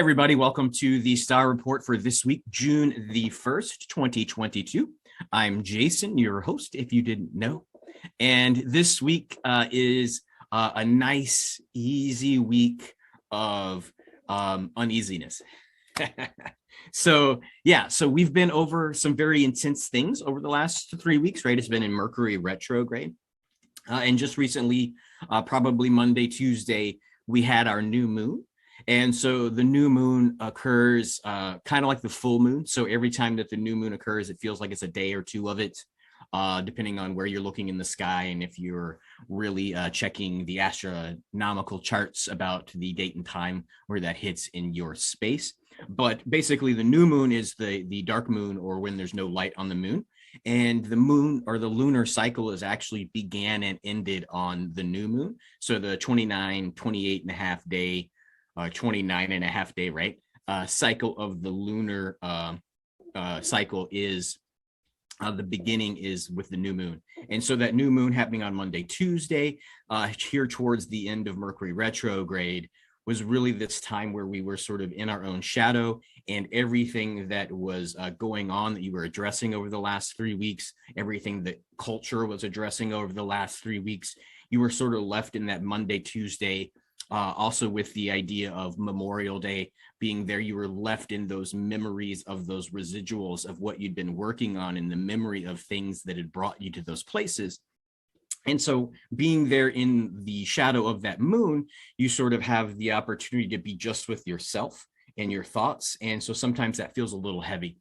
Everybody, welcome to the Star Report for this week, June the 1st, 2022. I'm Jason, your host, if you didn't know. And this week is a nice, easy week of uneasiness. So we've been over some very intense things over the last 3 weeks, right? It's been in Mercury retrograde. And just recently, probably Monday, Tuesday, we had our new moon. And so the new moon occurs kind of like the full moon. So every time that the new moon occurs, it feels like it's a day or two of it, depending on where you're looking in the sky and if you're really checking the astronomical charts about the date and time where that hits in your space. But basically, the new moon is the dark moon, or when there's no light on the moon. And the moon, or the lunar cycle, is actually began and ended on the new moon. So the 28 and a half day 29 and a half day, right? Cycle of the lunar cycle is the beginning is with the new moon. And so that new moon happening on Monday, Tuesday, here towards the end of Mercury retrograde, was really this time where we were sort of in our own shadow, and everything that was going on that you were addressing over the last 3 weeks, everything that culture was addressing over the last 3 weeks, you were sort of left in that Monday, Tuesday. Also with the idea of Memorial Day being there, you were left in those memories of those residuals of what you'd been working on, in the memory of things that had brought you to those places. And so being there in the shadow of that moon, you sort of have the opportunity to be just with yourself and your thoughts. And so sometimes that feels a little heavy.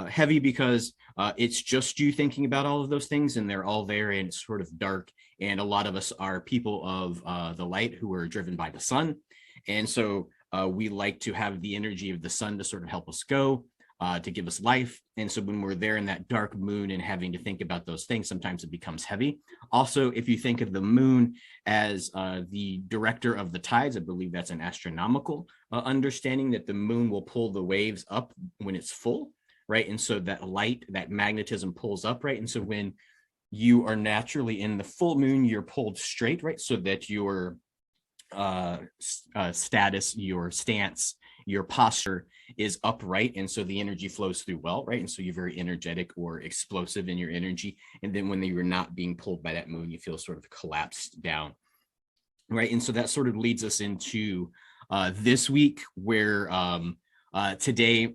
Heavy because it's just you thinking about all of those things, and they're all there, and it's sort of dark. And a lot of us are people of the light who are driven by the sun. And so we like to have the energy of the sun to sort of help us go, to give us life. And so when we're there in that dark moon and having to think about those things, sometimes it becomes heavy. Also, if you think of the moon as the director of the tides, I believe that's an astronomical understanding, that the moon will pull the waves up when it's full. Right. And so that light, that magnetism pulls up. Right. And so when you are naturally in the full moon, you're pulled straight. Right. So that your status, your stance, your posture is upright. And so the energy flows through well. Right. And so you're very energetic or explosive in your energy. And then when you're not being pulled by that moon, you feel sort of collapsed down. Right. And so that sort of leads us into this week, where today,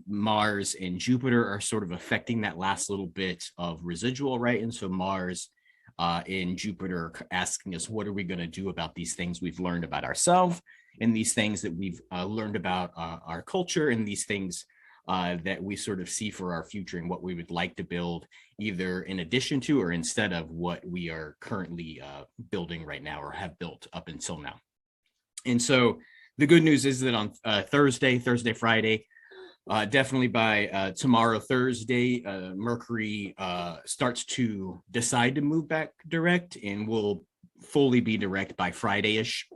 Mars and Jupiter are sort of affecting that last little bit of residual, right? And so Mars and Jupiter are asking us, what are we going to do about these things we've learned about ourselves, and these things that we've learned about our culture, and these things that we sort of see for our future, and what we would like to build, either in addition to or instead of what we are currently building right now, or have built up until now. And so the good news is that on Thursday, Friday, definitely by tomorrow, Thursday, Mercury starts to decide to move back direct, and will fully be direct by Friday-ish.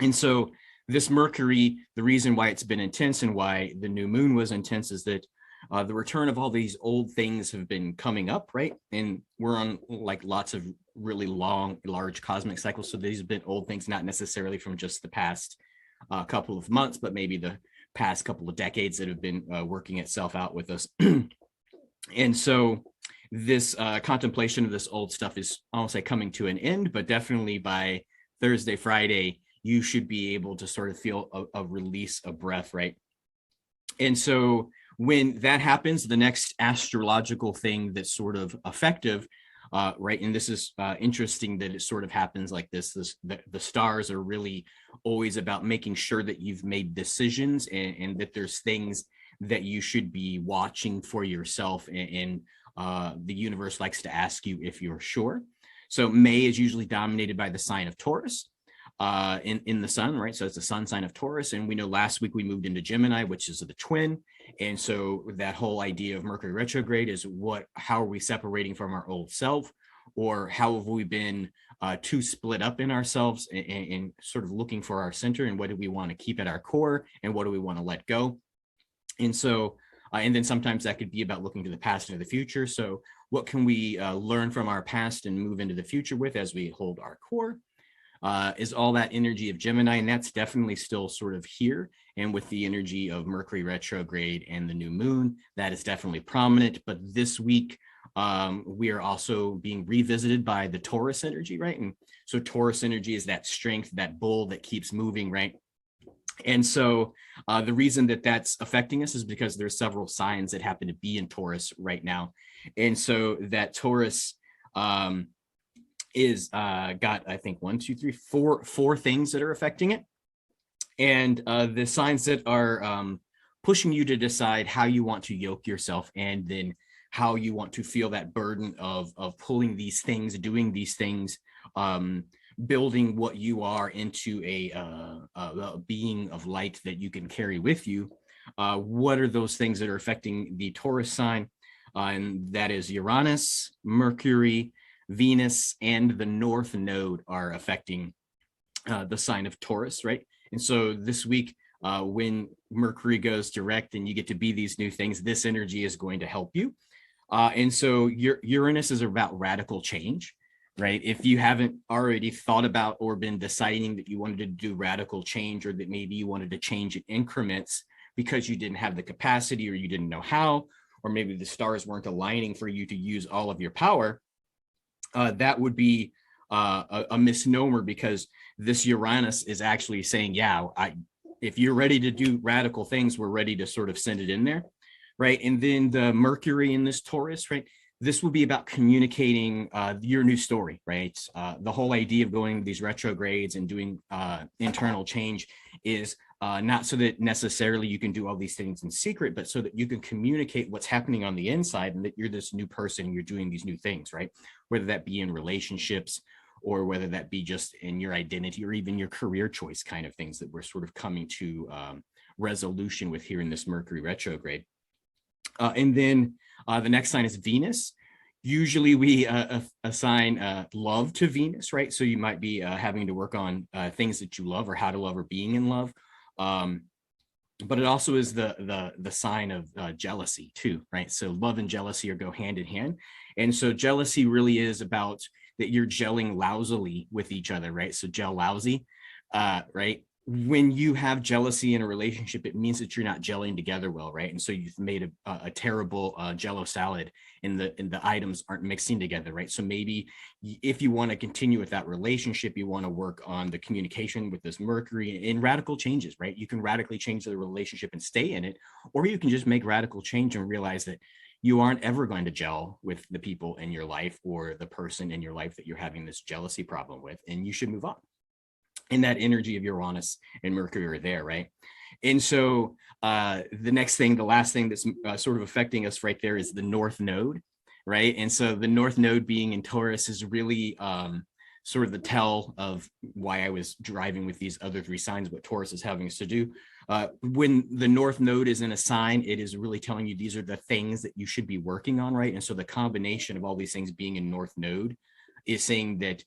And so this Mercury, the reason why it's been intense and why the new moon was intense, is that the return of all these old things have been coming up, right? And we're on like lots of really long, large cosmic cycles. So these have been old things, not necessarily from just the past couple of months, but maybe the past couple of decades, that have been working itself out with us. And so this contemplation of this old stuff is, I won't say coming to an end, but definitely by Thursday, Friday, you should be able to sort of feel a release of breath, right? And so when that happens, the next astrological thing that's sort of effective, right, and this is interesting that it sort of happens like this, the stars are really always about making sure that you've made decisions, and that there's things that you should be watching for yourself, and the universe likes to ask you if you're sure. So May is usually dominated by the sign of Taurus. In the sun, right? So it's the sun sign of Taurus. And we know last week we moved into Gemini, which is the twin. And so that whole idea of Mercury retrograde is how are we separating from our old self? Or how have we been too split up in ourselves, and sort of looking for our center, and what do we want to keep at our core, and what do we want to let go? And so, and then sometimes that could be about looking to the past and the future. So what can we learn from our past and move into the future with as we hold our core? Is all that energy of Gemini, and that's definitely still sort of here. And with the energy of Mercury retrograde and the new moon, that is definitely prominent. But this week, we are also being revisited by the Taurus energy, right? And so Taurus energy is that strength, that bull that keeps moving, right? And so the reason that that's affecting us is because there's several signs that happen to be in Taurus right now. And so that Taurus is got, I think, four things that are affecting it. And the signs that are pushing you to decide how you want to yoke yourself, and then how you want to feel that burden of pulling these things, doing these things, building what you are into a being of light that you can carry with you. What are those things that are affecting the Taurus sign? And that is Uranus, Mercury, Venus, and the North Node are affecting the sign of Taurus, right? And so this week, when Mercury goes direct and you get to be these new things, this energy is going to help you. And so Uranus is about radical change, right? If you haven't already thought about or been deciding that you wanted to do radical change, or that maybe you wanted to change in increments because you didn't have the capacity, or you didn't know how, or maybe the stars weren't aligning for you to use all of your power, that would be a misnomer, because this Uranus is actually saying, yeah, if you're ready to do radical things, we're ready to sort of send it in there, right? And then the Mercury in this Taurus, right? This will be about communicating your new story, right? The whole idea of going these retrogrades and doing internal change is not so that necessarily you can do all these things in secret, but so that you can communicate what's happening on the inside, and that you're this new person, you're doing these new things, right? Whether that be in relationships, or whether that be just in your identity, or even your career choice kind of things that we're sort of coming to resolution with here in this Mercury retrograde. And then the next sign is Venus. Usually we assign love to Venus, right? So you might be having to work on things that you love, or how to love, or being in love. But it also is the sign of jealousy too, right? So love and jealousy go hand in hand. And so jealousy really is about that you're gelling lousily with each other, right? So gel lousy, right? When you have jealousy in a relationship, it means that you're not gelling together well, right? And so you've made a terrible Jello salad, and the items aren't mixing together, right? So maybe if you want to continue with that relationship, you want to work on the communication with this Mercury in radical changes, right? You can radically change the relationship and stay in it, or you can just make radical change and realize that you aren't ever going to gel with the people in your life, or the person in your life that you're having this jealousy problem with, and you should move on. And that energy of Uranus and Mercury are there, right? And so the last thing that's sort of affecting us right there is the North Node, right? And so the North Node being in Taurus is really sort of the tell of why I was driving with these other three signs, what Taurus is having us to do. When the North Node is in a sign, it is really telling you these are the things that you should be working on, right? And so the combination of all these things being in North Node is saying that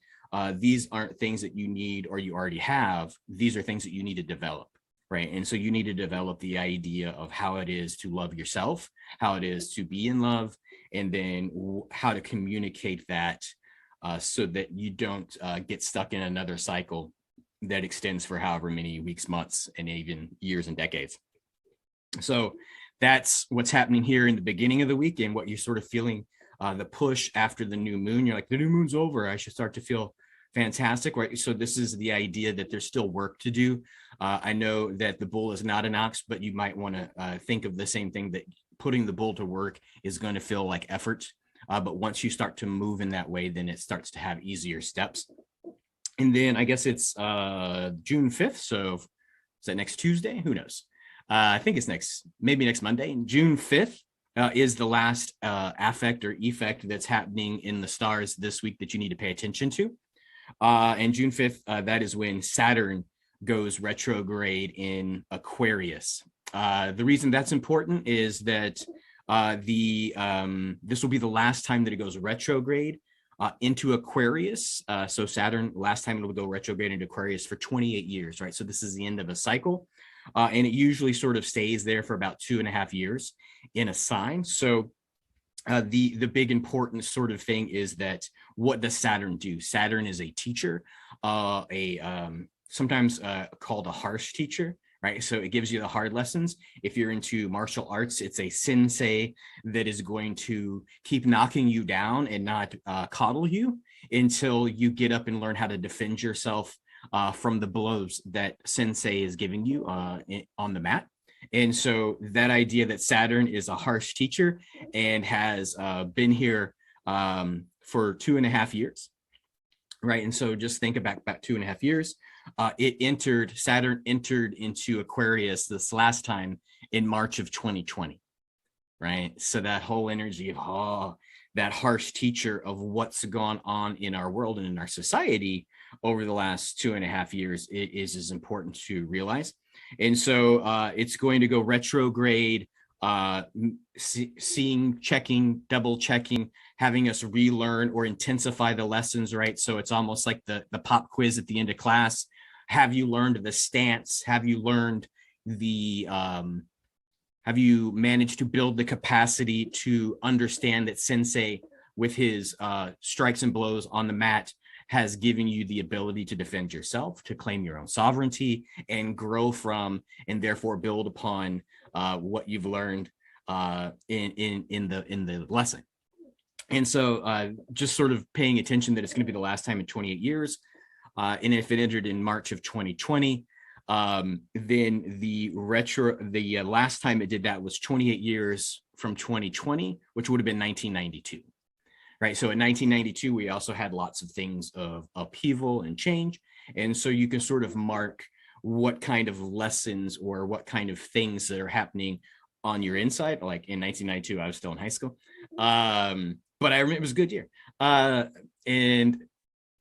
these aren't things that you need or you already have. These are things that you need to develop, right? And so you need to develop the idea of how it is to love yourself, how it is to be in love, and then how to communicate that so that you don't get stuck in another cycle that extends for however many weeks, months, and even years and decades. So that's what's happening here in the beginning of the week, and what you're sort of feeling the push after the new moon. You're like, the new moon's over, I should start to feel fantastic, right? So this is the idea that there's still work to do. I know that the bull is not an ox, but you might want to think of the same thing, that putting the bull to work is going to feel like effort. But once you start to move in that way, then it starts to have easier steps. And then I guess it's June 5th. So is that next Tuesday? Who knows? I think it's maybe next Monday. And June 5th is the last affect or effect that's happening in the stars this week that you need to pay attention to. And June 5th, that is when Saturn goes retrograde in Aquarius. The reason that's important is that this will be the last time that it goes retrograde into Aquarius. So Saturn, last time it will go retrograde into Aquarius for 28 years, right? So this is the end of a cycle. And it usually sort of stays there for about 2.5 years in a sign. So the big important sort of thing is that, what does Saturn do? Saturn is a teacher, sometimes called a harsh teacher, right? So it gives you the hard lessons. If you're into martial arts, it's a sensei that is going to keep knocking you down and not coddle you until you get up and learn how to defend yourself from the blows that sensei is giving you on the mat. And so that idea that Saturn is a harsh teacher and has been here for 2.5 years, right? And so just think about 2.5 years. Saturn entered into Aquarius this last time in March of 2020, right? So that whole energy of that harsh teacher of what's gone on in our world and in our society over the last 2.5 years is important to realize. And so it's going to go retrograde, seeing, checking, double checking, having us relearn or intensify the lessons, right? So it's almost like the pop quiz at the end of class. Have you learned the stance? Have you learned have you managed to build the capacity to understand that sensei with his strikes and blows on the mat has given you the ability to defend yourself, to claim your own sovereignty and grow from, and therefore build upon what you've learned in the lesson. And so just sort of paying attention that it's going to be the last time in 28 years. And if it entered in March of 2020, then the last time it did that was 28 years from 2020, which would have been 1992. Right. So in 1992, we also had lots of things of upheaval and change. And so you can sort of mark what kind of lessons or what kind of things that are happening on your inside. Like in 1992, I was still in high school. But I remember it was a good year. And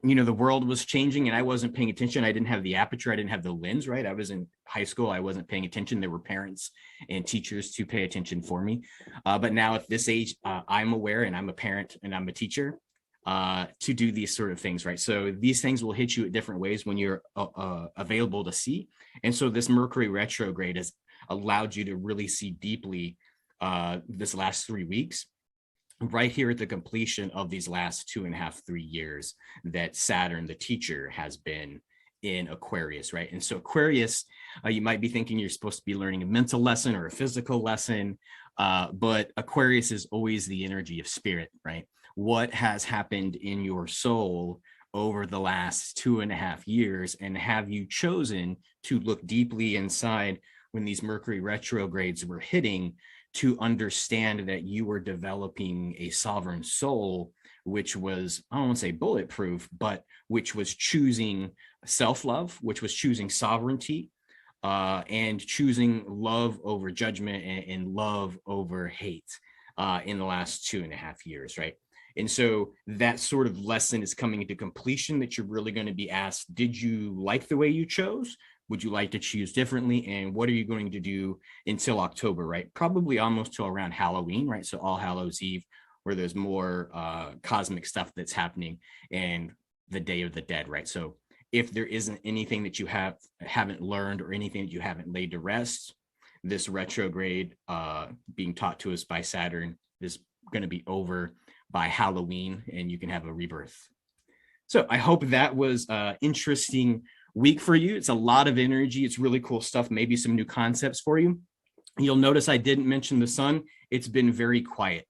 you know, the world was changing and I wasn't paying attention. I didn't have the aperture. I didn't have the lens, right? I was in high school. I wasn't paying attention. There were parents and teachers to pay attention for me. But now at this age, I'm aware and I'm a parent and I'm a teacher to do these sort of things, right? So these things will hit you at different ways when you're available to see. And so this Mercury retrograde has allowed you to really see deeply this last 3 weeks, right here at the completion of these last 2.5, 3 years that Saturn, the teacher, has been in Aquarius, right? And so Aquarius, you might be thinking you're supposed to be learning a mental lesson or a physical lesson, but Aquarius is always the energy of spirit, right? What has happened in your soul over the last 2.5 years, and have you chosen to look deeply inside when these Mercury retrogrades were hitting to understand that you were developing a sovereign soul, which was, I don't want to say bulletproof, but which was choosing self-love, which was choosing sovereignty, and choosing love over judgment and love over hate in the last 2.5 years, right? And so that sort of lesson is coming into completion, that you're really going to be asked, did you like the way you chose? Would you like to choose differently? And what are you going to do until October, right? Probably almost till around Halloween, right? So All Hallows Eve, where there's more cosmic stuff that's happening, and the Day of the Dead, right? So if there isn't anything that you haven't learned or anything that you haven't laid to rest, this retrograde being taught to us by Saturn is going to be over by Halloween, and you can have a rebirth. So I hope that was interesting week for you. It's a lot of energy. It's really cool stuff. Maybe some new concepts for you. You'll notice I didn't mention the sun. It's been very quiet,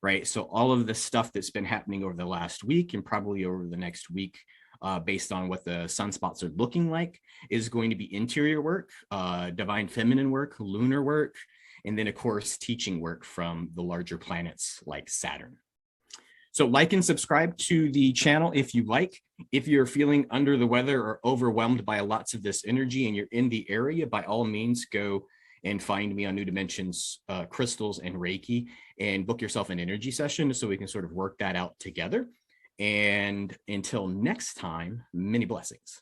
right? So all of the stuff that's been happening over the last week and probably over the next week, based on what the sunspots are looking like, is going to be interior work, divine feminine work, lunar work, and then of course, teaching work from the larger planets like Saturn. So like and subscribe to the channel if you like. If you're feeling under the weather or overwhelmed by lots of this energy and you're in the area, by all means, go and find me on New Dimensions Crystals and Reiki and book yourself an energy session so we can sort of work that out together. And until next time, many blessings.